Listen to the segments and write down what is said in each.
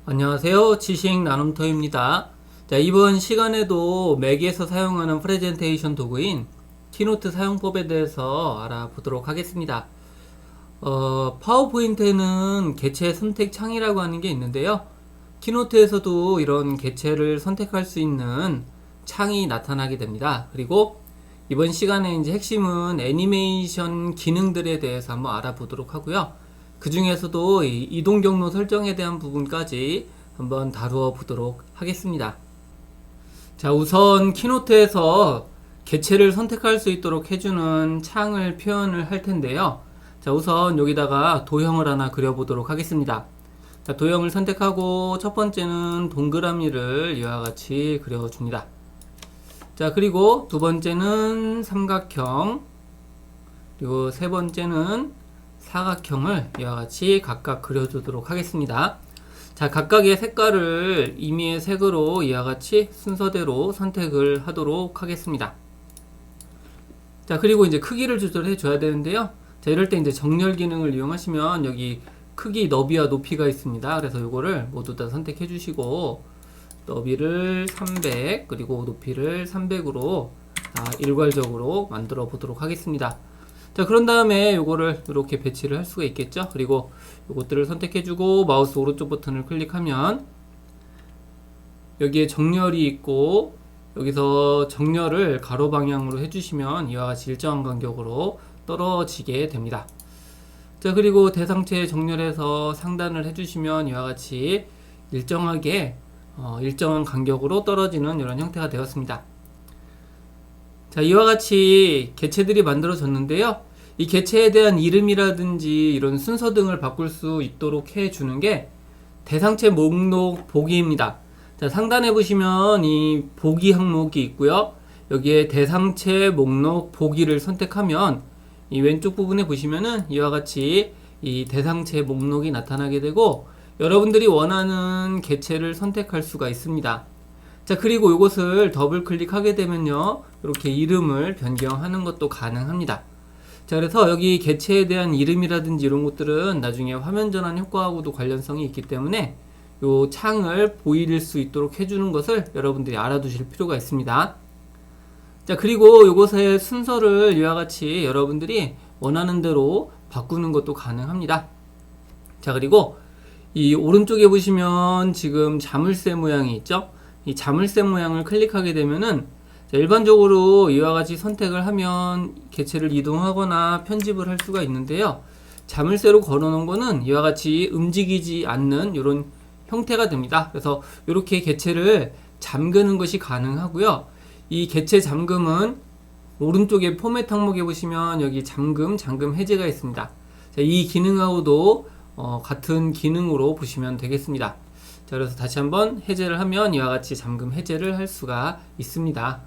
안녕하세요. 지식 나눔터입니다. 자, 이번 시간에도 맥에서 사용하는 프레젠테이션 도구인 키노트 사용법에 대해서 알아보도록 하겠습니다. 파워포인트에는 개체 선택 창이라고 하는 게 있는데요. 키노트에서도 이런 개체를 선택할 수 있는 창이 나타나게 됩니다. 그리고 이번 시간에 이제 핵심은 애니메이션 기능들에 대해서 한번 알아보도록 하고요. 그 중에서도 이 이동 경로 설정에 대한 부분까지 한번 다루어 보도록 하겠습니다. 자, 우선 키노트에서 개체를 선택할 수 있도록 해주는 창을 표현을 할 텐데요. 자, 우선 여기다가 도형을 하나 그려보도록 하겠습니다. 자, 도형을 선택하고 첫 번째는 동그라미를 이와 같이 그려줍니다. 자, 그리고 두 번째는 삼각형, 그리고 세 번째는 사각형을 이와 같이 각각 그려주도록 하겠습니다. 자, 각각의 색깔을 임의의 색으로 이와 같이 순서대로 선택을 하도록 하겠습니다. 자, 그리고 이제 크기를 조절해 줘야 되는데요. 자, 이럴 때 이제 정렬 기능을 이용하시면 여기 크기, 너비와 높이가 있습니다. 그래서 이거를 모두 다 선택해 주시고 너비를 300 그리고 높이를 300으로 일괄적으로 만들어 보도록 하겠습니다. 자, 그런 다음에 요거를 이렇게 배치를 할 수가 있겠죠. 그리고 요것들을 선택해주고 마우스 오른쪽 버튼을 클릭하면 여기에 정렬이 있고 여기서 정렬을 가로 방향으로 해주시면 이와 같이 일정한 간격으로 떨어지게 됩니다. 자, 그리고 대상체 정렬해서 상단을 해주시면 이와 같이 일정하게 일정한 간격으로 떨어지는 이런 형태가 되었습니다. 자, 이와 같이 개체들이 만들어졌는데요. 이 개체에 대한 이름이라든지 이런 순서 등을 바꿀 수 있도록 해주는 게 대상체 목록 보기입니다. 자, 상단에 보시면 이 보기 항목이 있고요. 여기에 대상체 목록 보기를 선택하면 이 왼쪽 부분에 보시면은 이와 같이 이 대상체 목록이 나타나게 되고 여러분들이 원하는 개체를 선택할 수가 있습니다. 자, 그리고 이것을 더블 클릭하게 되면요, 이렇게 이름을 변경하는 것도 가능합니다. 자, 그래서 여기 개체에 대한 이름이라든지 이런 것들은 나중에 화면 전환 효과하고도 관련성이 있기 때문에 이 창을 보일 수 있도록 해주는 것을 여러분들이 알아두실 필요가 있습니다. 자, 그리고 이것의 순서를 이와 같이 여러분들이 원하는 대로 바꾸는 것도 가능합니다. 자, 그리고 이 오른쪽에 보시면 지금 자물쇠 모양이 있죠? 이 자물쇠 모양을 클릭하게 되면은 일반적으로 이와 같이 선택을 하면 개체를 이동하거나 편집을 할 수가 있는데요. 자물쇠로 걸어 놓은 거는 이와 같이 움직이지 않는 이런 형태가 됩니다. 그래서 이렇게 개체를 잠그는 것이 가능하고요. 이 개체 잠금은 오른쪽에 포맷 항목에 보시면 여기 잠금 해제가 있습니다. 자, 이 기능하고도 같은 기능으로 보시면 되겠습니다. 자, 그래서 다시 한번 해제를 하면 이와 같이 잠금 해제를 할 수가 있습니다.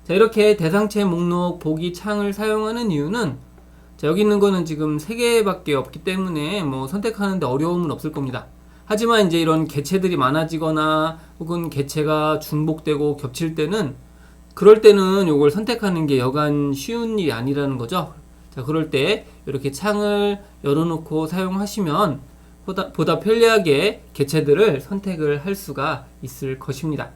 자, 이렇게 대상체 목록 보기 창을 사용하는 이유는 자, 여기 있는 거는 지금 3개밖에 없기 때문에 뭐 선택하는데 어려움은 없을 겁니다. 하지만 이제 이런 개체들이 많아지거나 혹은 개체가 중복되고 겹칠 때는 그럴 때는 이걸 선택하는 게 여간 쉬운 일이 아니라는 거죠. 자, 그럴 때 이렇게 창을 열어놓고 사용하시면 보다 편리하게 개체들을 선택을 할 수가 있을 것입니다.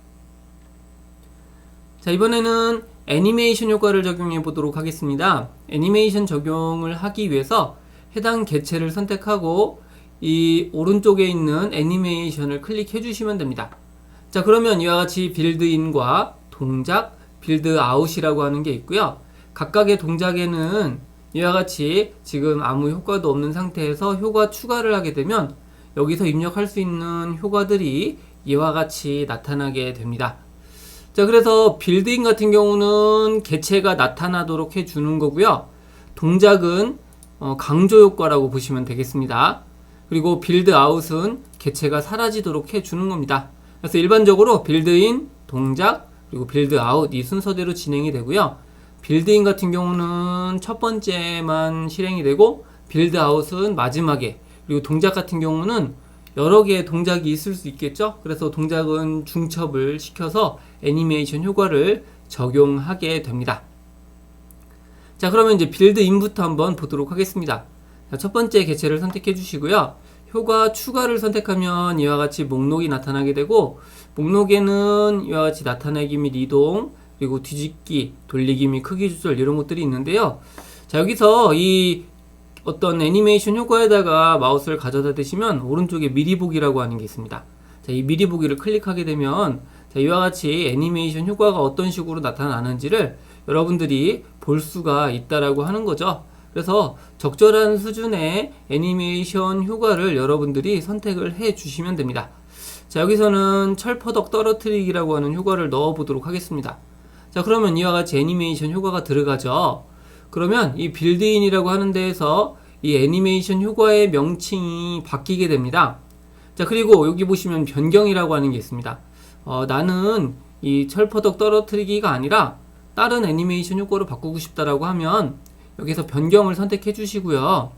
자, 이번에는 애니메이션 효과를 적용해 보도록 하겠습니다. 애니메이션 적용을 하기 위해서 해당 개체를 선택하고 이 오른쪽에 있는 애니메이션을 클릭해 주시면 됩니다. 자, 그러면 이와 같이 빌드인과 동작, 빌드아웃이라고 하는 게 있고요. 각각의 동작에는 이와 같이 지금 아무 효과도 없는 상태에서 효과 추가를 하게 되면 여기서 입력할 수 있는 효과들이 이와 같이 나타나게 됩니다. 자, 그래서 빌드인 같은 경우는 개체가 나타나도록 해주는 거고요. 동작은 강조 효과라고 보시면 되겠습니다. 그리고 빌드아웃은 개체가 사라지도록 해주는 겁니다. 그래서 일반적으로 빌드인, 동작, 그리고 빌드아웃 이 순서대로 진행이 되고요. 빌드인 같은 경우는 첫 번째만 실행이 되고 빌드아웃은 마지막에, 그리고 동작 같은 경우는 여러 개의 동작이 있을 수 있겠죠. 그래서 동작은 중첩을 시켜서 애니메이션 효과를 적용하게 됩니다. 자, 그러면 이제 빌드인부터 한번 보도록 하겠습니다. 자, 첫 번째 개체를 선택해 주시고요. 효과 추가를 선택하면 이와 같이 목록이 나타나게 되고, 목록에는 이와 같이 나타내기 및 이동, 그리고 뒤집기, 돌리기 및 크기 조절 이런 것들이 있는데요. 자, 여기서 이 어떤 애니메이션 효과에다가 마우스를 가져다 대시면 오른쪽에 미리 보기라고 하는 게 있습니다. 자, 이 미리 보기를 클릭하게 되면 자, 이와 같이 애니메이션 효과가 어떤 식으로 나타나는지를 여러분들이 볼 수가 있다라고 하는 거죠. 그래서 적절한 수준의 애니메이션 효과를 여러분들이 선택을 해 주시면 됩니다. 자, 여기서는 철퍼덕 떨어뜨리기라고 하는 효과를 넣어 보도록 하겠습니다. 자, 그러면 이와 같이 애니메이션 효과가 들어가죠. 그러면 이 빌드인이라고 하는 데에서 이 애니메이션 효과의 명칭이 바뀌게 됩니다. 자, 그리고 여기 보시면 변경이라고 하는 게 있습니다. 나는 이 철퍼덕 떨어뜨리기가 아니라 다른 애니메이션 효과로 바꾸고 싶다라고 하면 여기서 변경을 선택해 주시고요.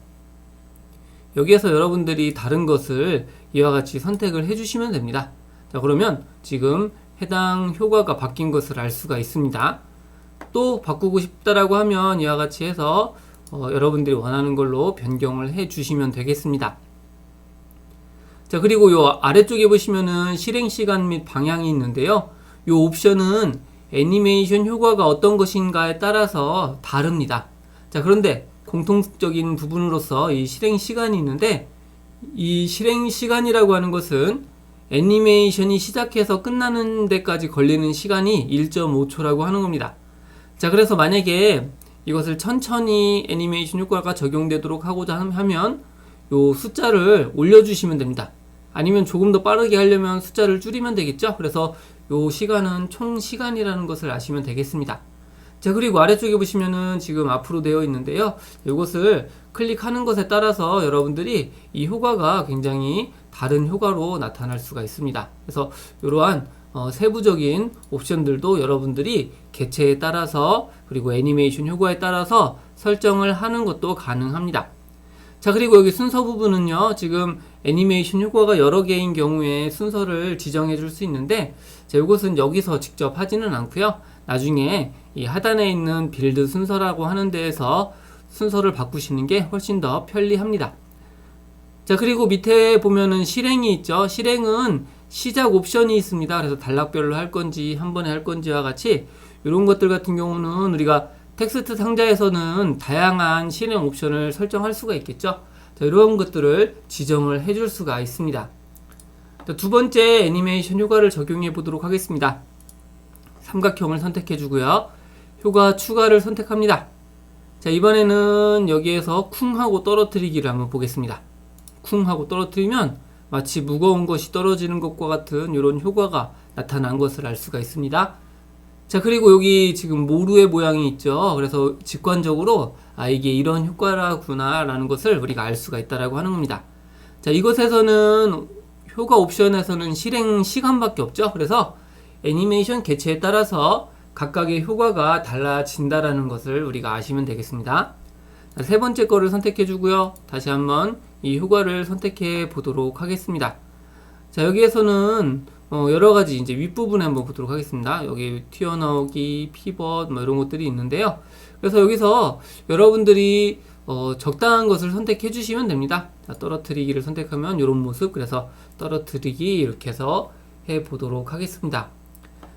여기에서 여러분들이 다른 것을 이와 같이 선택을 해 주시면 됩니다. 자, 그러면 지금 해당 효과가 바뀐 것을 알 수가 있습니다. 또 바꾸고 싶다라고 하면 이와 같이 해서 여러분들이 원하는 걸로 변경을 해 주시면 되겠습니다. 자, 그리고 요 아래쪽에 보시면은 실행 시간 및 방향이 있는데요. 요 옵션은 애니메이션 효과가 어떤 것인가에 따라서 다릅니다. 자, 그런데 공통적인 부분으로서 이 실행 시간이 있는데, 이 실행 시간이라고 하는 것은 애니메이션이 시작해서 끝나는 데까지 걸리는 시간이 1.5초라고 하는 겁니다. 자, 그래서 만약에 이것을 천천히 애니메이션 효과가 적용되도록 하고자 하면 요 숫자를 올려주시면 됩니다. 아니면 조금 더 빠르게 하려면 숫자를 줄이면 되겠죠. 그래서 요 시간은 총 시간이라는 것을 아시면 되겠습니다. 자, 그리고 아래쪽에 보시면은 지금 앞으로 되어 있는데요. 이것을 클릭하는 것에 따라서 여러분들이 이 효과가 굉장히 다른 효과로 나타날 수가 있습니다. 그래서 이러한 세부적인 옵션들도 여러분들이 개체에 따라서 그리고 애니메이션 효과에 따라서 설정을 하는 것도 가능합니다. 자, 그리고 여기 순서 부분은요, 지금 애니메이션 효과가 여러 개인 경우에 순서를 지정해 줄 수 있는데, 자, 이것은 여기서 직접 하지는 않고요. 나중에 이 하단에 있는 빌드 순서라고 하는 데에서 순서를 바꾸시는 게 훨씬 더 편리합니다. 자, 그리고 밑에 보면은 실행이 있죠. 실행은 시작 옵션이 있습니다. 그래서 단락별로 할 건지 한 번에 할 건지와 같이 이런 것들 같은 경우는 우리가 텍스트 상자에서는 다양한 실행 옵션을 설정할 수가 있겠죠. 자, 이런 것들을 지정을 해줄 수가 있습니다. 자, 두 번째 애니메이션 효과를 적용해 보도록 하겠습니다. 삼각형을 선택해 주고요. 효과 추가를 선택합니다. 자, 이번에는 여기에서 쿵 하고 떨어뜨리기를 한번 보겠습니다. 쿵 하고 떨어뜨리면 마치 무거운 것이 떨어지는 것과 같은 이런 효과가 나타난 것을 알 수가 있습니다. 자, 그리고 여기 지금 모루의 모양이 있죠. 그래서 직관적으로 이게 이런 효과라구나 라는 것을 우리가 알 수가 있다라고 하는 겁니다. 자, 이것에서는 효과 옵션에서는 실행 시간밖에 없죠. 그래서 애니메이션 개체에 따라서 각각의 효과가 달라진다라는 것을 우리가 아시면 되겠습니다. 자, 세 번째 거를 선택해 주고요. 다시 한번 이 효과를 선택해 보도록 하겠습니다. 자, 여기에서는 여러 가지 이제 윗부분에 한번 보도록 하겠습니다. 여기 튀어나오기, 피벗 이런 것들이 있는데요. 그래서 여기서 여러분들이 적당한 것을 선택해 주시면 됩니다. 자, 떨어뜨리기를 선택하면 이런 모습, 그래서 떨어뜨리기 이렇게 해서 해 보도록 하겠습니다.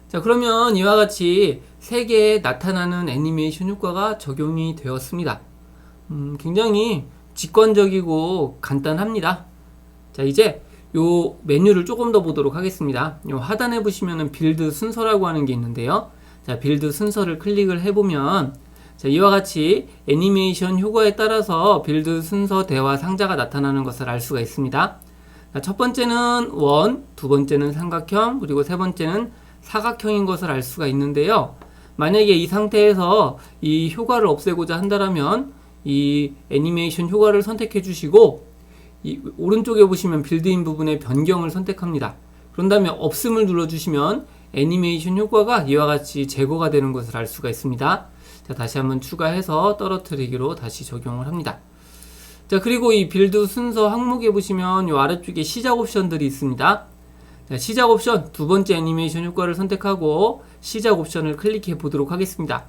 자, 그러면 이와 같이 3개의 나타나는 애니메이션 효과가 적용이 되었습니다. 굉장히 직관적이고 간단합니다. 자, 이제 요 메뉴를 조금 더 보도록 하겠습니다. 요 하단에 보시면은 빌드 순서라고 하는 게 있는데요. 자, 빌드 순서를 클릭을 해보면 자, 이와 같이 애니메이션 효과에 따라서 빌드 순서 대화 상자가 나타나는 것을 알 수가 있습니다. 자, 첫 번째는 원, 두 번째는 삼각형, 그리고 세 번째는 사각형인 것을 알 수가 있는데요. 만약에 이 상태에서 이 효과를 없애고자 한다면 이 애니메이션 효과를 선택해 주시고 이 오른쪽에 보시면 빌드인 부분에 변경을 선택합니다. 그런 다음에 없음을 눌러주시면 애니메이션 효과가 이와 같이 제거가 되는 것을 알 수가 있습니다. 자, 다시 한번 추가해서 떨어뜨리기로 다시 적용을 합니다. 자, 그리고 이 빌드 순서 항목에 보시면 이 아래쪽에 시작 옵션들이 있습니다. 자, 시작 옵션 두 번째 애니메이션 효과를 선택하고 시작 옵션을 클릭해 보도록 하겠습니다.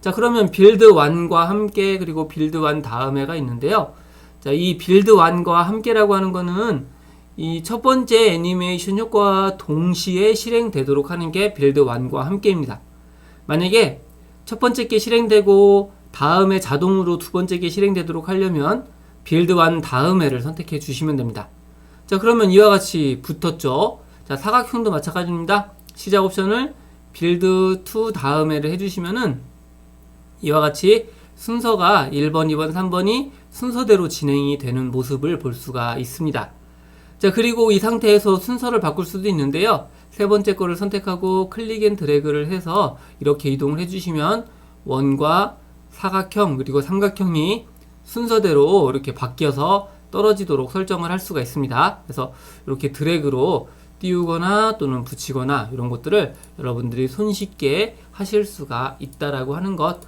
자, 그러면 빌드 1과 함께 그리고 빌드 1 다음에가 있는데요. 자, 자, 이 빌드 1과 함께라고 하는 거는 이 첫 번째 애니메이션 효과와 동시에 실행되도록 하는 게 빌드 1과 함께입니다. 만약에 첫 번째 게 실행되고 다음에 자동으로 두 번째 게 실행되도록 하려면 빌드 1 다음에를 선택해 주시면 됩니다. 자, 그러면 이와 같이 붙었죠. 자, 사각형도 마찬가지입니다. 시작 옵션을 빌드 2 다음에를 해주시면은 이와 같이 순서가 1번, 2번, 3번이 순서대로 진행이 되는 모습을 볼 수가 있습니다. 자, 그리고 이 상태에서 순서를 바꿀 수도 있는데요. 세 번째 거를 선택하고 클릭 앤 드래그를 해서 이렇게 이동을 해주시면 원과 사각형 그리고 삼각형이 순서대로 이렇게 바뀌어서 떨어지도록 설정을 할 수가 있습니다. 그래서 이렇게 드래그로 띄우거나 또는 붙이거나 이런 것들을 여러분들이 손쉽게 하실 수가 있다라고 하는 것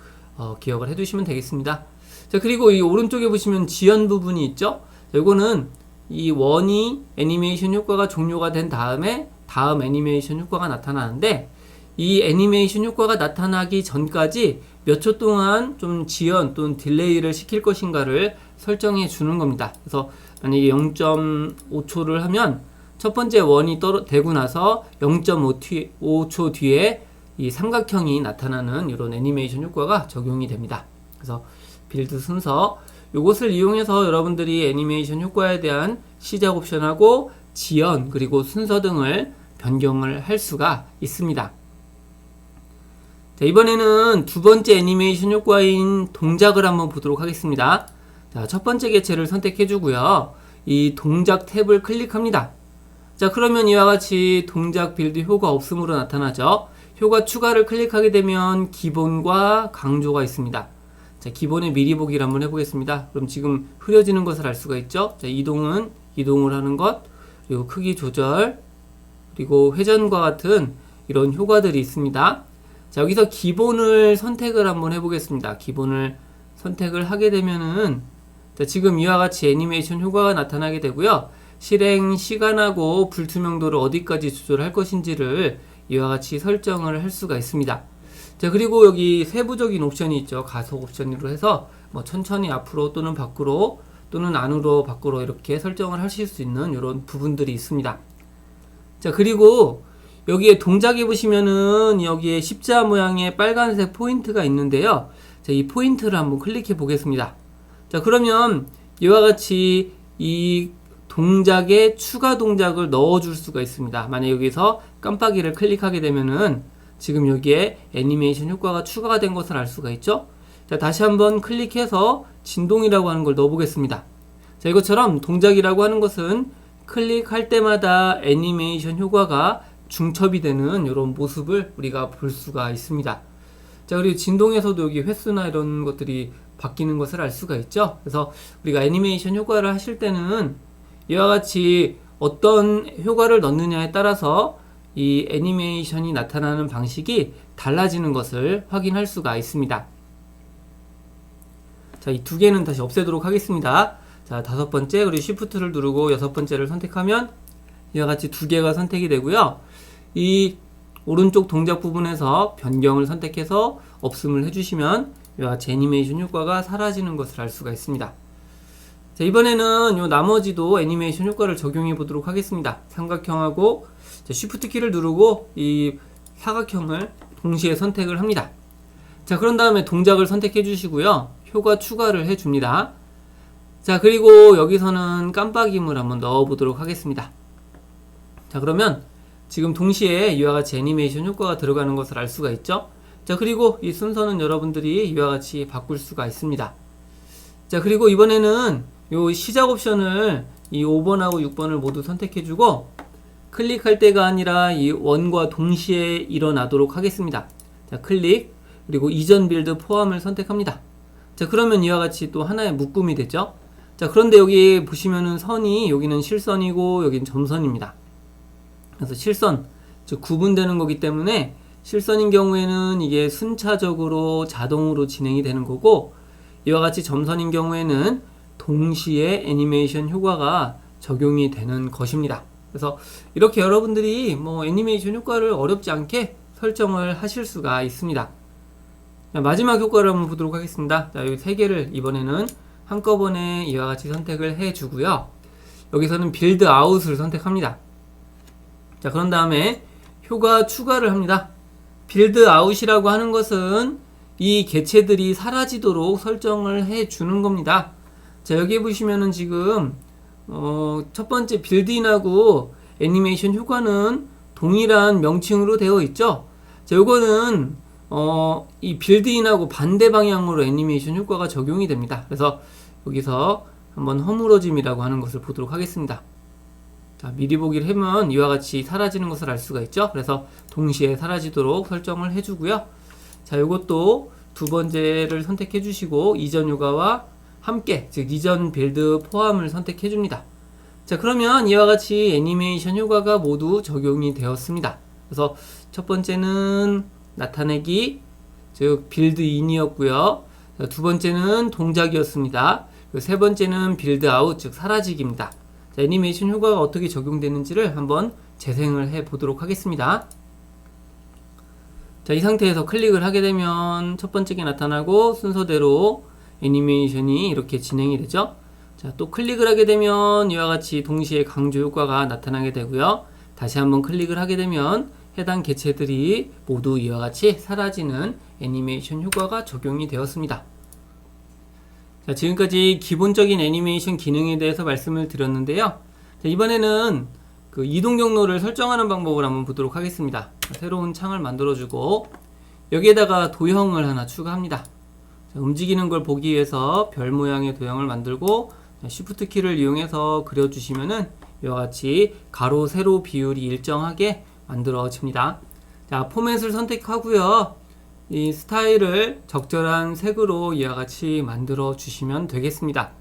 기억을 해두시면 되겠습니다. 자, 그리고 이 오른쪽에 보시면 지연 부분이 있죠. 이거는 이 원이 애니메이션 효과가 종료가 된 다음에 다음 애니메이션 효과가 나타나는데 이 애니메이션 효과가 나타나기 전까지 몇 초 동안 좀 지연 또는 딜레이를 시킬 것인가를 설정해 주는 겁니다. 그래서 만약에 0.5초를 하면 첫 번째 원이 되고 나서 0.5초 뒤에 이 삼각형이 나타나는 이런 애니메이션 효과가 적용이 됩니다. 그래서 빌드 순서 이것을 이용해서 여러분들이 애니메이션 효과에 대한 시작 옵션하고 지연 그리고 순서 등을 변경을 할 수가 있습니다. 자, 이번에는 두 번째 애니메이션 효과인 동작을 한번 보도록 하겠습니다. 자, 첫 번째 개체를 선택해 주고요. 이 동작 탭을 클릭합니다. 자, 그러면 이와 같이 동작 빌드 효과 없음으로 나타나죠. 효과 추가를 클릭하게 되면 기본과 강조가 있습니다. 자, 기본의 미리 보기를 한번 해보겠습니다. 그럼 지금 흐려지는 것을 알 수가 있죠. 자, 이동을 하는 것, 그리고 크기 조절, 그리고 회전과 같은 이런 효과들이 있습니다. 자, 여기서 기본을 선택을 한번 해보겠습니다. 기본을 선택을 하게 되면은 자, 지금 이와 같이 애니메이션 효과가 나타나게 되고요. 실행 시간하고 불투명도를 어디까지 조절할 것인지를 이와 같이 설정을 할 수가 있습니다. 자, 그리고 여기 세부적인 옵션이 있죠. 가속 옵션으로 해서 뭐 천천히 앞으로 또는 밖으로 또는 안으로 밖으로 이렇게 설정을 하실 수 있는 이런 부분들이 있습니다. 자, 그리고 여기에 동작에 보시면은 여기에 십자 모양의 빨간색 포인트가 있는데요. 자, 이 포인트를 한번 클릭해 보겠습니다. 자, 그러면 이와 같이 이 동작에 추가 동작을 넣어줄 수가 있습니다. 만약 여기서 깜빡이를 클릭하게 되면은 지금 여기에 애니메이션 효과가 추가가 된 것을 알 수가 있죠. 자, 다시 한번 클릭해서 진동이라고 하는 걸 넣어보겠습니다. 자, 이것처럼 동작이라고 하는 것은 클릭할 때마다 애니메이션 효과가 중첩이 되는 이런 모습을 우리가 볼 수가 있습니다. 자, 그리고 진동에서도 여기 횟수나 이런 것들이 바뀌는 것을 알 수가 있죠. 그래서 우리가 애니메이션 효과를 하실 때는 이와 같이 어떤 효과를 넣느냐에 따라서 이 애니메이션이 나타나는 방식이 달라지는 것을 확인할 수가 있습니다. 자, 이 두 개는 다시 없애도록 하겠습니다. 자, 다섯 번째 그리고 Shift를 누르고 여섯 번째를 선택하면 이와 같이 두 개가 선택이 되고요. 이 오른쪽 동작 부분에서 변경을 선택해서 없음을 해주시면 이와 같이 애니메이션 효과가 사라지는 것을 알 수가 있습니다. 자, 이번에는 요 나머지도 애니메이션 효과를 적용해 보도록 하겠습니다. 삼각형하고 Shift 키를 누르고 이 사각형을 동시에 선택을 합니다. 자, 그런 다음에 동작을 선택해 주시고요. 효과 추가를 해 줍니다. 자, 그리고 여기서는 깜빡임을 한번 넣어 보도록 하겠습니다. 자, 그러면 지금 동시에 이와 같이 애니메이션 효과가 들어가는 것을 알 수가 있죠. 자, 그리고 이 순서는 여러분들이 이와 같이 바꿀 수가 있습니다. 자, 그리고 이번에는 요 시작 옵션을 이 5번하고 6번을 모두 선택해 주고 클릭할 때가 아니라 이 원과 동시에 일어나도록 하겠습니다. 자, 클릭 그리고 이전 빌드 포함을 선택합니다. 자, 그러면 이와 같이 또 하나의 묶음이 되죠. 자, 그런데 여기 보시면은 선이 여기는 실선이고 여기는 점선입니다. 그래서 실선, 즉 구분되는 거기 때문에 실선인 경우에는 이게 순차적으로 자동으로 진행이 되는 거고 이와 같이 점선인 경우에는 동시에 애니메이션 효과가 적용이 되는 것입니다. 그래서 이렇게 여러분들이 뭐 애니메이션 효과를 어렵지 않게 설정을 하실 수가 있습니다. 자, 마지막 효과를 한번 보도록 하겠습니다. 자, 여기 세 개를 이번에는 한꺼번에 이와 같이 선택을 해주고요. 여기서는 빌드 아웃을 선택합니다. 자, 그런 다음에 효과 추가를 합니다. 빌드 아웃이라고 하는 것은 이 개체들이 사라지도록 설정을 해주는 겁니다. 자, 여기 보시면은 지금 첫 번째 빌드인하고 애니메이션 효과는 동일한 명칭으로 되어 있죠. 자, 요거는 이 빌드인하고 반대 방향으로 애니메이션 효과가 적용이 됩니다. 그래서 여기서 한번 허물어짐이라고 하는 것을 보도록 하겠습니다. 자, 미리 보기를 하면 이와 같이 사라지는 것을 알 수가 있죠. 그래서 동시에 사라지도록 설정을 해주고요. 자, 요것도 두 번째를 선택해 주시고 이전 효과와 함께, 즉 이전 빌드 포함을 선택해 줍니다. 자, 그러면 이와 같이 애니메이션 효과가 모두 적용이 되었습니다. 그래서 첫 번째는 나타내기, 즉 빌드인이었고요. 두 번째는 동작이었습니다. 세 번째는 빌드 아웃, 즉 사라지기입니다. 자, 애니메이션 효과가 어떻게 적용되는지를 한번 재생을 해 보도록 하겠습니다. 자, 이 상태에서 클릭을 하게 되면 첫 번째 게 나타나고 순서대로 애니메이션이 이렇게 진행이 되죠. 자, 또 클릭을 하게 되면 이와 같이 동시에 강조 효과가 나타나게 되고요. 다시 한번 클릭을 하게 되면 해당 개체들이 모두 이와 같이 사라지는 애니메이션 효과가 적용이 되었습니다. 자, 지금까지 기본적인 애니메이션 기능에 대해서 말씀을 드렸는데요. 자, 이번에는 그 이동 경로를 설정하는 방법을 한번 보도록 하겠습니다. 자, 새로운 창을 만들어주고 여기에다가 도형을 하나 추가합니다. 자, 움직이는 걸 보기 위해서 별 모양의 도형을 만들고 Shift 키를 이용해서 그려주시면은 이와 같이 가로, 세로 비율이 일정하게 만들어집니다. 자, 포맷을 선택하고요. 이 스타일을 적절한 색으로 이와 같이 만들어 주시면 되겠습니다.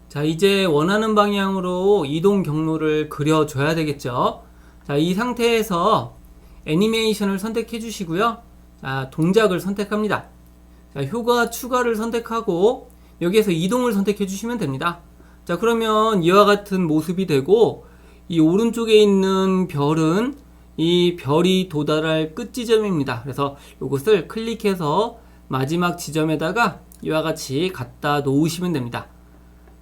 자, 이제 원하는 방향으로 이동 경로를 그려줘야 되겠죠. 자, 이 상태에서 애니메이션을 선택해 주시고요. 자, 동작을 선택합니다. 자, 효과 추가를 선택하고 여기에서 이동을 선택해 주시면 됩니다. 자, 그러면 이와 같은 모습이 되고 이 오른쪽에 있는 별은 이 별이 도달할 끝 지점입니다. 그래서 이것을 클릭해서 마지막 지점에다가 이와 같이 갖다 놓으시면 됩니다.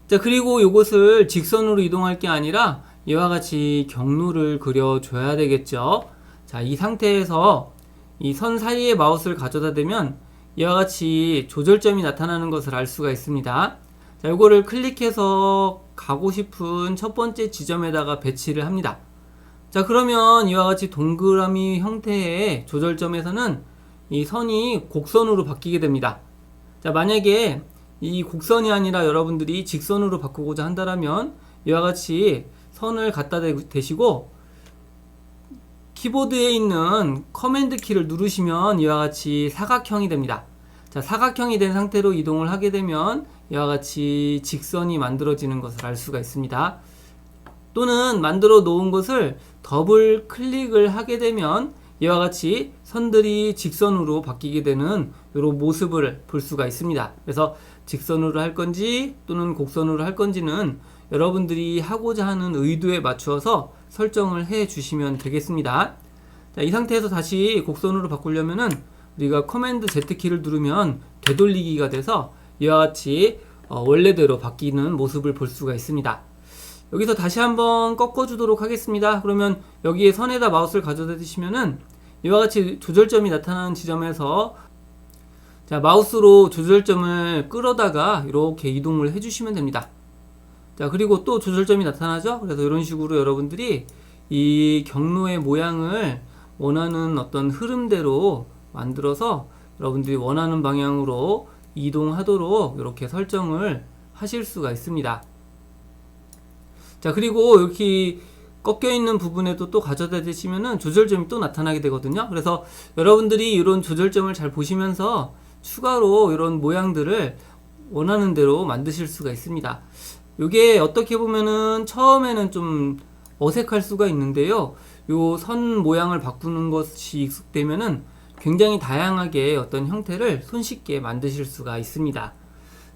자, 그리고 이것을 직선으로 이동할 게 아니라 이와 같이 경로를 그려줘야 되겠죠. 자, 이 상태에서 이 선 사이에 마우스를 가져다 대면 이와 같이 조절점이 나타나는 것을 알 수가 있습니다. 자, 이거를 클릭해서 가고 싶은 첫 번째 지점에다가 배치를 합니다. 자, 그러면 이와 같이 동그라미 형태의 조절점에서는 이 선이 곡선으로 바뀌게 됩니다. 자, 만약에 이 곡선이 아니라 여러분들이 직선으로 바꾸고자 한다면 이와 같이 선을 갖다 대시고 키보드에 있는 커맨드 키를 누르시면 이와 같이 사각형이 됩니다. 자, 사각형이 된 상태로 이동을 하게 되면 이와 같이 직선이 만들어지는 것을 알 수가 있습니다. 또는 만들어 놓은 것을 더블 클릭을 하게 되면 이와 같이 선들이 직선으로 바뀌게 되는 이런 모습을 볼 수가 있습니다. 그래서 직선으로 할 건지 또는 곡선으로 할 건지는 여러분들이 하고자 하는 의도에 맞추어서 설정을 해 주시면 되겠습니다. 자, 이 상태에서 다시 곡선으로 바꾸려면은 우리가 커맨드 Z키를 누르면 되돌리기가 돼서 이와 같이 원래대로 바뀌는 모습을 볼 수가 있습니다. 여기서 다시 한번 꺾어 주도록 하겠습니다. 그러면 여기에 선에다 마우스를 가져다 대시면은 이와 같이 조절점이 나타나는 지점에서 자, 마우스로 조절점을 끌어다가 이렇게 이동을 해주시면 됩니다. 자, 그리고 또 조절점이 나타나죠. 그래서 이런 식으로 여러분들이 이 경로의 모양을 원하는 어떤 흐름대로 만들어서 여러분들이 원하는 방향으로 이동하도록 이렇게 설정을 하실 수가 있습니다. 자, 그리고 이렇게 꺾여 있는 부분에도 또 가져다 대시면은 조절점이 또 나타나게 되거든요. 그래서 여러분들이 이런 조절점을 잘 보시면서 추가로 이런 모양들을 원하는 대로 만드실 수가 있습니다. 이게 어떻게 보면은 처음에는 좀 어색할 수가 있는데요. 요 선 모양을 바꾸는 것이 익숙되면은 굉장히 다양하게 어떤 형태를 손쉽게 만드실 수가 있습니다.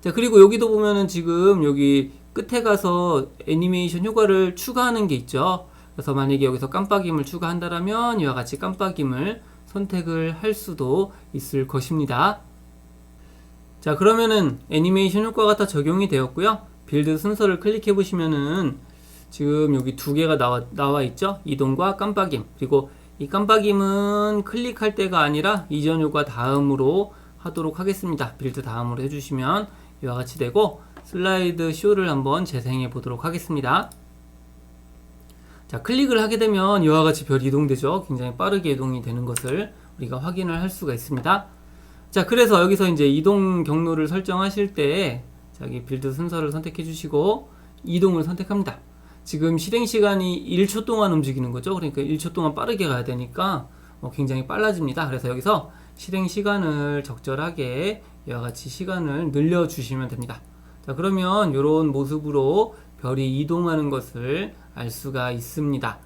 자, 그리고 여기도 보면은 지금 여기 끝에 가서 애니메이션 효과를 추가하는 게 있죠. 그래서 만약에 여기서 깜빡임을 추가한다면 이와 같이 깜빡임을 선택을 할 수도 있을 것입니다. 자, 그러면은 애니메이션 효과가 다 적용이 되었고요. 빌드 순서를 클릭해 보시면은 지금 여기 두 개가 나와 있죠. 이동과 깜빡임. 그리고 이 깜빡임은 클릭할 때가 아니라 이전 효과 다음으로 하도록 하겠습니다. 빌드 다음으로 해주시면 이와 같이 되고, 슬라이드 쇼를 한번 재생해 보도록 하겠습니다. 자, 클릭을 하게 되면 이와 같이 별이 이동되죠. 굉장히 빠르게 이동이 되는 것을 우리가 확인을 할 수가 있습니다. 자, 그래서 여기서 이제 이동 경로를 설정하실 때 자기 빌드 순서를 선택해 주시고 이동을 선택합니다. 지금 실행 시간이 1초 동안 움직이는 거죠. 그러니까 1초 동안 빠르게 가야 되니까 굉장히 빨라집니다. 그래서 여기서 실행 시간을 적절하게 이와 같이 시간을 늘려 주시면 됩니다. 자, 그러면 이런 모습으로 별이 이동하는 것을 알 수가 있습니다.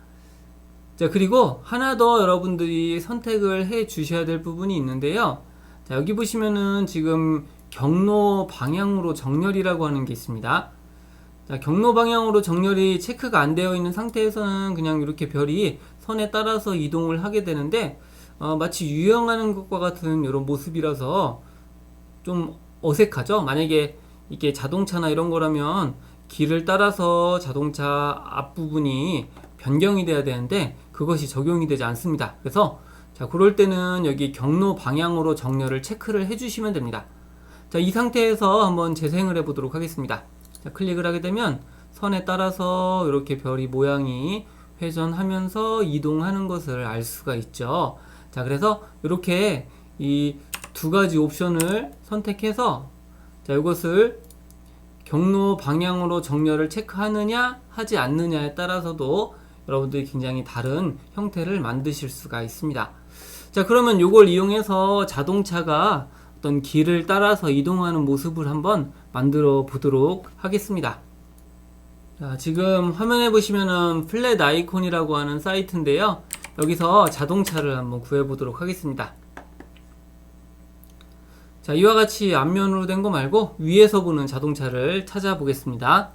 자, 그리고 하나 더 여러분들이 선택을 해 주셔야 될 부분이 있는데요. 자, 여기 보시면은 지금 경로 방향으로 정렬이라고 하는 게 있습니다. 자, 경로 방향으로 정렬이 체크가 안 되어 있는 상태에서는 그냥 이렇게 별이 선에 따라서 이동을 하게 되는데, 마치 유영하는 것과 같은 이런 모습이라서 좀 어색하죠? 만약에 이게 자동차나 이런 거라면 길을 따라서 자동차 앞부분이 변경이 돼야 되는데 그것이 적용이 되지 않습니다. 그래서 자, 그럴 때는 여기 경로 방향으로 정렬을 체크를 해주시면 됩니다. 자, 이 상태에서 한번 재생을 해 보도록 하겠습니다. 자, 클릭을 하게 되면 선에 따라서 이렇게 별이 모양이 회전하면서 이동하는 것을 알 수가 있죠. 자, 그래서 이렇게 이 두 가지 옵션을 선택해서 자, 이것을 경로 방향으로 정렬을 체크하느냐 하지 않느냐에 따라서도 여러분들이 굉장히 다른 형태를 만드실 수가 있습니다. 자, 그러면 이걸 이용해서 자동차가 어떤 길을 따라서 이동하는 모습을 한번 만들어 보도록 하겠습니다. 자, 지금 화면에 보시면은 플랫 아이콘이라고 하는 사이트인데요. 여기서 자동차를 한번 구해 보도록 하겠습니다. 자, 이와 같이 앞면으로 된 거 말고 위에서 보는 자동차를 찾아보겠습니다.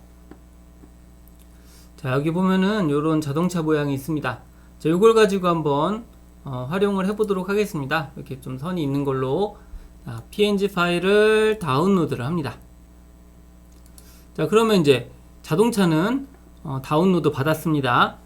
자, 여기 보면은 이런 자동차 모양이 있습니다. 자, 이걸 가지고 한번 활용을 해보도록 하겠습니다. 이렇게 좀 선이 있는 걸로 png 파일을 다운로드를 합니다. 자, 그러면 이제 자동차는 다운로드 받았습니다.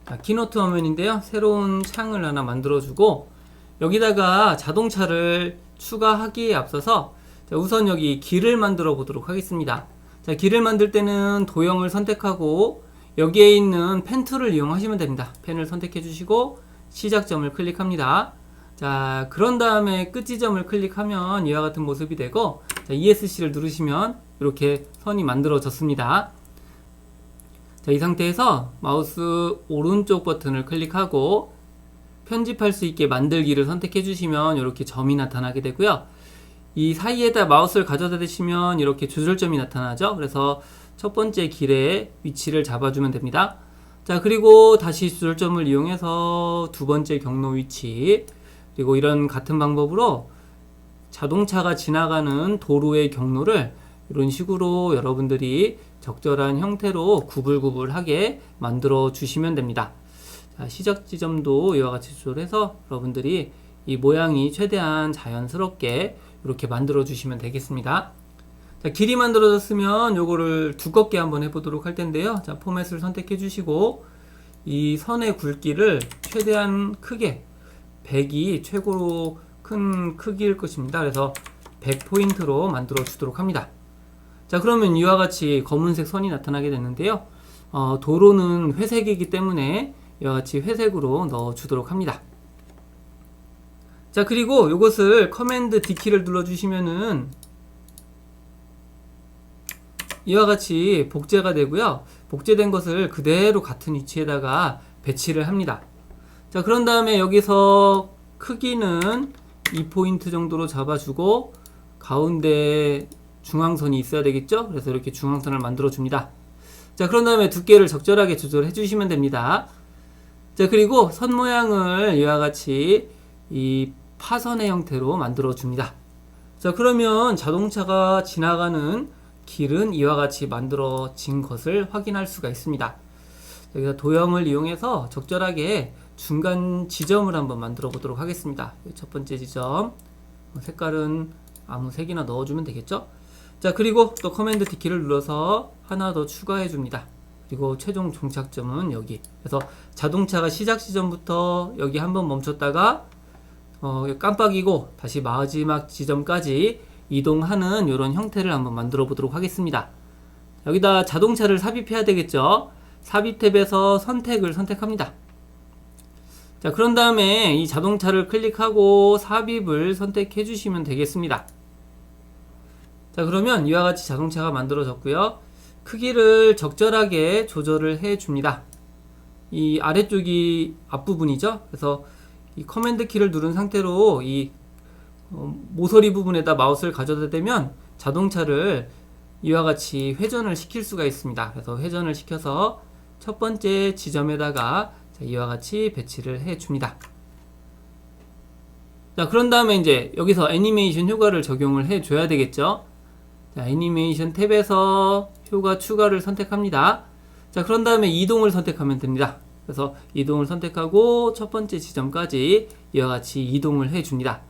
자, 키노트 화면인데요. 새로운 창을 하나 만들어주고 여기다가 자동차를 추가하기에 앞서서 자, 우선 여기 길을 만들어 보도록 하겠습니다. 자, 길을 만들 때는 도형을 선택하고 여기에 있는 펜 툴을 이용하시면 됩니다. 펜을 선택해 주시고 시작점을 클릭합니다. 자, 그런 다음에 끝 지점을 클릭하면 이와 같은 모습이 되고, 자, ESC를 누르시면 이렇게 선이 만들어졌습니다. 자, 이 상태에서 마우스 오른쪽 버튼을 클릭하고 편집할 수 있게 만들기를 선택해 주시면 이렇게 점이 나타나게 되고요. 이 사이에다 마우스를 가져다 대시면 이렇게 조절점이 나타나죠. 그래서 첫 번째 길의 위치를 잡아주면 됩니다. 자, 그리고 다시 조절점을 이용해서 두 번째 경로 위치, 그리고 이런 같은 방법으로 자동차가 지나가는 도로의 경로를 이런 식으로 여러분들이 적절한 형태로 구불구불하게 만들어 주시면 됩니다. 자, 시작 지점도 이와 같이 조절해서 여러분들이 이 모양이 최대한 자연스럽게 이렇게 만들어 주시면 되겠습니다. 자, 길이 만들어졌으면 요거를 두껍게 한번 해보도록 할 텐데요. 자, 포맷을 선택해 주시고 이 선의 굵기를 최대한 크게 100이 최고로 큰 크기일 것입니다. 그래서 100포인트로 만들어 주도록 합니다. 자, 그러면 이와 같이 검은색 선이 나타나게 되는데요. 도로는 회색이기 때문에 이와 같이 회색으로 넣어 주도록 합니다. 자, 그리고 이것을 커맨드 D키를 눌러 주시면은 이와 같이 복제가 되고요. 복제된 것을 그대로 같은 위치에다가 배치를 합니다. 자, 그런 다음에 여기서 크기는 2포인트 정도로 잡아주고 가운데 중앙선이 있어야 되겠죠? 그래서 이렇게 중앙선을 만들어 줍니다. 자, 그런 다음에 두께를 적절하게 조절해 주시면 됩니다. 자, 그리고 선 모양을 이와 같이 이 파선의 형태로 만들어 줍니다. 자, 그러면 자동차가 지나가는 길은 이와 같이 만들어진 것을 확인할 수가 있습니다. 여기서 도형을 이용해서 적절하게 중간 지점을 한번 만들어 보도록 하겠습니다. 첫 번째 지점 색깔은 아무 색이나 넣어주면 되겠죠. 자, 그리고 또 커맨드 D키를 눌러서 하나 더 추가해 줍니다. 그리고 최종 종착점은 여기. 그래서 자동차가 시작 지점부터 여기 한번 멈췄다가 깜빡이고 다시 마지막 지점까지 이동하는 이런 형태를 한번 만들어 보도록 하겠습니다. 여기다 자동차를 삽입해야 되겠죠. 삽입 탭에서 선택을 선택합니다. 자, 그런 다음에 이 자동차를 클릭하고 삽입을 선택해 주시면 되겠습니다. 자, 그러면 이와 같이 자동차가 만들어졌고요. 크기를 적절하게 조절을 해 줍니다. 이 아래쪽이 앞부분이죠. 그래서 이 커맨드 키를 누른 상태로 이 모서리 부분에다 마우스를 가져다 대면 자동차를 이와 같이 회전을 시킬 수가 있습니다. 그래서 회전을 시켜서 첫 번째 지점에다가 이와 같이 배치를 해 줍니다. 자, 그런 다음에 이제 여기서 애니메이션 효과를 적용을 해 줘야 되겠죠. 자, 애니메이션 탭에서 효과 추가를 선택합니다. 자, 그런 다음에 이동을 선택하면 됩니다. 그래서 이동을 선택하고 첫 번째 지점까지 이와 같이 이동을 해 줍니다.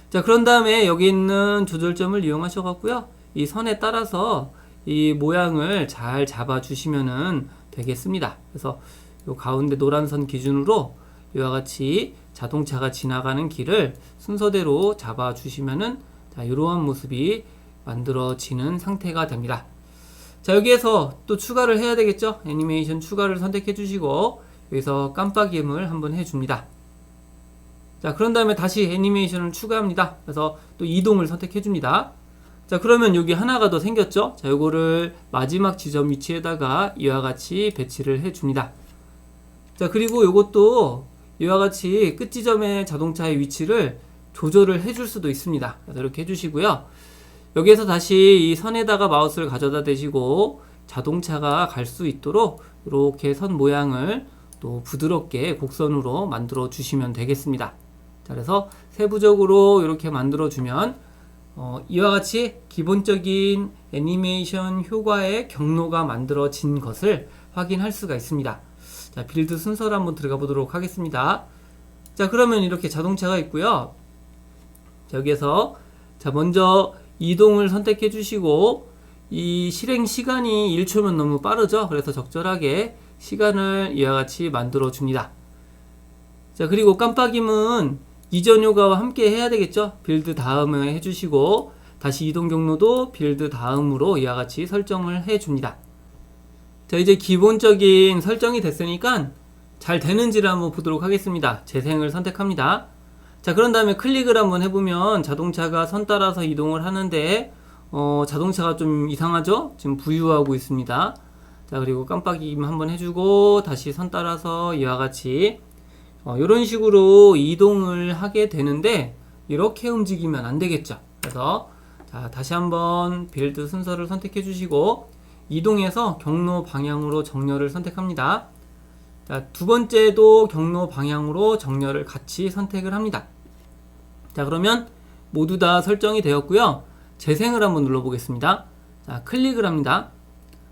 자, 그런 다음에 여기 있는 조절점을 이용하셔 갖고요. 이 선에 따라서 이 모양을 잘 잡아 주시면 되겠습니다. 그래서 요 가운데 노란 선 기준으로 이와 같이 자동차가 지나가는 길을 순서대로 잡아 주시면은 자, 이러한 모습이 만들어지는 상태가 됩니다. 자, 여기에서 또 추가를 해야 되겠죠. 애니메이션 추가를 선택해 주시고 여기서 깜빡임을 한번 해 줍니다. 자, 그런 다음에 다시 애니메이션을 추가합니다. 그래서 또 이동을 선택해 줍니다. 자, 그러면 여기 하나가 더 생겼죠. 자, 요거를 마지막 지점 위치에다가 이와 같이 배치를 해 줍니다. 자, 그리고 요것도 이와 같이 끝 지점의 자동차의 위치를 조절을 해줄 수도 있습니다. 그래서 이렇게 해주시고요. 여기에서 다시 이 선에다가 마우스를 가져다 대시고 자동차가 갈 수 있도록 이렇게 선 모양을 또 부드럽게 곡선으로 만들어 주시면 되겠습니다. 자, 그래서 세부적으로 이렇게 만들어 주면 이와 같이 기본적인 애니메이션 효과의 경로가 만들어진 것을 확인할 수가 있습니다. 자, 빌드 순서를 한번 들어가 보도록 하겠습니다. 자, 그러면 이렇게 자동차가 있고요. 자, 여기에서 자, 먼저 이동을 선택해 주시고 이 실행 시간이 1초면 너무 빠르죠. 그래서 적절하게 시간을 이와 같이 만들어 줍니다. 자, 그리고 깜빡임은 이전 효과와 함께 해야 되겠죠. 빌드 다음에 해주시고 다시 이동 경로도 빌드 다음으로 이와 같이 설정을 해 줍니다. 자, 이제 기본적인 설정이 됐으니까 잘 되는지를 한번 보도록 하겠습니다. 재생을 선택합니다. 자, 그런 다음에 클릭을 한번 해보면 자동차가 선 따라서 이동을 하는데 자동차가 좀 이상하죠? 지금 부유하고 있습니다. 자, 그리고 깜빡임 한번 해주고 다시 선 따라서 이와 같이 이런 식으로 이동을 하게 되는데 이렇게 움직이면 안 되겠죠. 그래서 자, 다시 한번 빌드 순서를 선택해 주시고 이동해서 경로 방향으로 정렬을 선택합니다. 자, 두 번째도 경로 방향으로 정렬을 같이 선택을 합니다. 자, 그러면 모두 다 설정이 되었고요. 재생을 한번 눌러 보겠습니다. 자, 클릭을 합니다.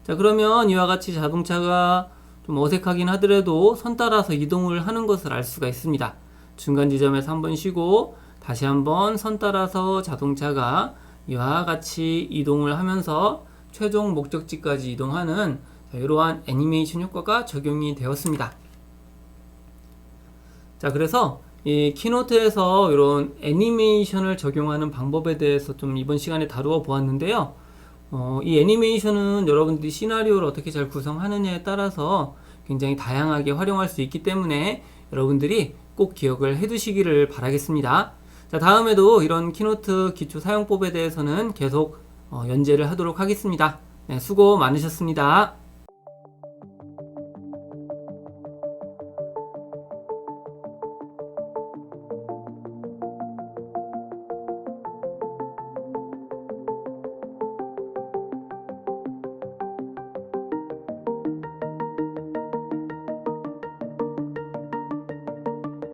자, 그러면 이와 같이 자동차가 좀 어색하긴 하더라도 선 따라서 이동을 하는 것을 알 수가 있습니다. 중간 지점에서 한번 쉬고 다시 한번 선 따라서 자동차가 이와 같이 이동을 하면서 최종 목적지까지 이동하는 이러한 애니메이션 효과가 적용이 되었습니다. 자, 그래서 이 키노트에서 이런 애니메이션을 적용하는 방법에 대해서 좀 이번 시간에 다루어 보았는데요. 이 애니메이션은 여러분들이 시나리오를 어떻게 잘 구성하느냐에 따라서 굉장히 다양하게 활용할 수 있기 때문에 여러분들이 꼭 기억을 해 두시기를 바라겠습니다. 자, 다음에도 이런 키노트 기초 사용법에 대해서는 계속 연재를 하도록 하겠습니다. 네, 수고 많으셨습니다.